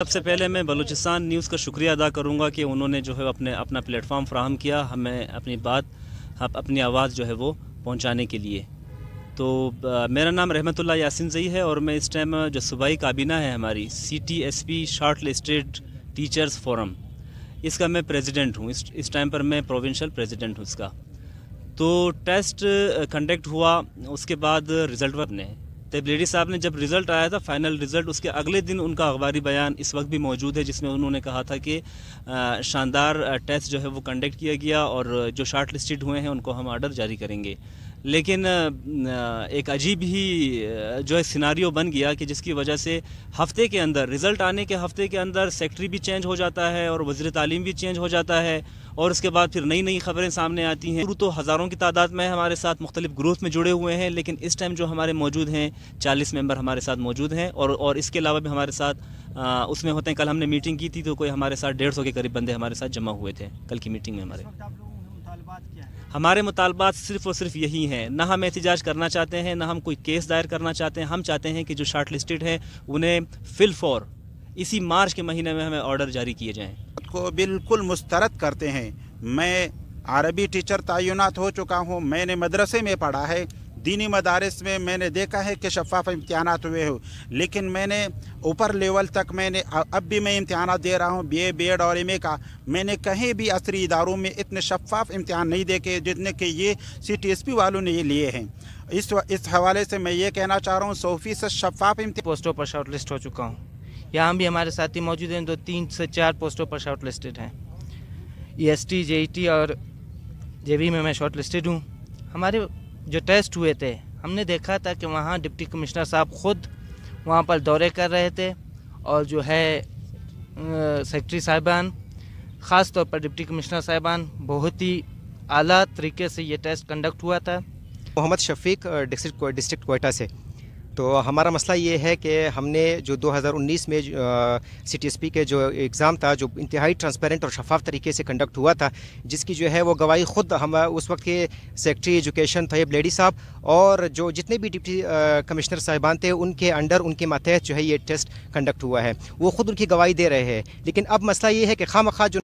सबसे पहले मैं बलूचिस्तान न्यूज़ का शुक्रिया अदा करूँगा कि उन्होंने जो है अपना प्लेटफॉर्म फ्राहम किया हमें अपनी बात अपनी आवाज़ जो है वो पहुँचाने के लिए। तो मेरा नाम रहमतुल्लाह यासिन ज़ई है और मैं इस टाइम जो सूबाई काबीना है हमारी CTSP short listed teachers forum, इसका मैं प्रेसिडेंट हूँ। इस टाइम पर मैं प्रोविंशियल प्रेसिडेंट हूँ इसका। तो टेस्ट कंडक्ट हुआ, उसके बाद रिज़ल्ट ने तब लेडी साहब ने जब रिज़ल्ट आया था फाइनल रिज़ल्ट, उसके अगले दिन उनका अखबारी बयान इस वक्त भी मौजूद है जिसमें उन्होंने कहा था कि शानदार टेस्ट जो है वो कंडक्ट किया गया और जो शॉर्ट लिस्टेड हुए हैं उनको हम आर्डर जारी करेंगे। लेकिन एक अजीब ही जो है सिनारियो बन गया कि जिसकी वजह से हफ्ते के अंदर रिज़ल्ट आने के हफ्ते के अंदर सेक्रेटरी भी चेंज हो जाता है और वज़ीर तालीम भी चेंज हो जाता है और उसके बाद फिर नई नई खबरें सामने आती हैं। तो हज़ारों की तादाद में हमारे साथ मुख्तलिफ ग्रुप में जुड़े हुए हैं, लेकिन इस टाइम जो हमारे मौजूद हैं 40 मेंबर हमारे साथ मौजूद हैं और इसके अलावा भी हमारे साथ उसमें होते हैं। कल हमने मीटिंग की थी तो कोई हमारे साथ 150 के करीब बंदे हमारे साथ जमा हुए थे कल की मीटिंग में। हमारे मुतालबात सिर्फ़ और सिर्फ यही हैं, ना हम एहतजाज करना चाहते हैं, ना हम कोई केस दायर करना चाहते हैं। हम चाहते हैं कि जो शॉर्ट लिस्टेड हैं उन्हें फिल फॉर इसी मार्च के महीने में हमें ऑर्डर जारी किए जाएँ। को बिल्कुल मुस्तरद करते हैं। मैं अरबी टीचर तैनात हो चुका हूँ, मैंने मदरसे में पढ़ा है, दीनी मदारिस में मैंने देखा है कि शफ़ाफ़ इम्तिहानात हुए हो, लेकिन मैंने ऊपर लेवल तक अब भी मैं इम्तिहानात दे रहा हूँ BA B.Ed और MA का। मैंने कहीं भी असरी इदारों में इतने शफ़ाफ़ इम्तिहान नहीं देखे जितने कि ये CTSP वालों ने ये लिए हैं। इस हवाले से मैं ये कहना चाह रहा हूँ 100% शफ़ाफ़ पोस्टों पर शॉर्ट लिस्ट हो चुका हूँ। यहाँ भी हमारे साथी मौजूद हैं, 3 से 4 पोस्टों पर शॉर्ट लिस्टेड हैं। EST JET और JB में मैं शॉर्ट लिस्टेड हूँ। हमारे जो टेस्ट हुए थे हमने देखा था कि वहाँ डिप्टी कमिश्नर साहब ख़ुद वहाँ पर दौरे कर रहे थे और जो है सेक्रेटरी साहिबान, ख़ास तौर पर डिप्टी कमिश्नर साहिबान, बहुत ही आला तरीके से ये टेस्ट कंडक्ट हुआ था। मोहम्मद शफीक डिस्ट्रिक्ट क्वेटा से। तो हमारा मसला ये है कि हमने जो 2019 में CTSP के जो एग्ज़ाम था जो इंतहाई ट्रांसपेरेंट और शफाफ तरीके से कंडक्ट हुआ था, जिसकी जो है वो गवाही ख़ुद हम उस वक्त के सेक्रेटरी एजुकेशन तैयब लेडी साहब और जो जितने भी डिप्टी कमिश्नर साहिबान थे उनके अंडर उनके मातहत जो है ये टेस्ट कंडक्ट हुआ है, वो ख़ुद उनकी गवाही दे रहे हैं। लेकिन अब मसला ये है कि खामखा जो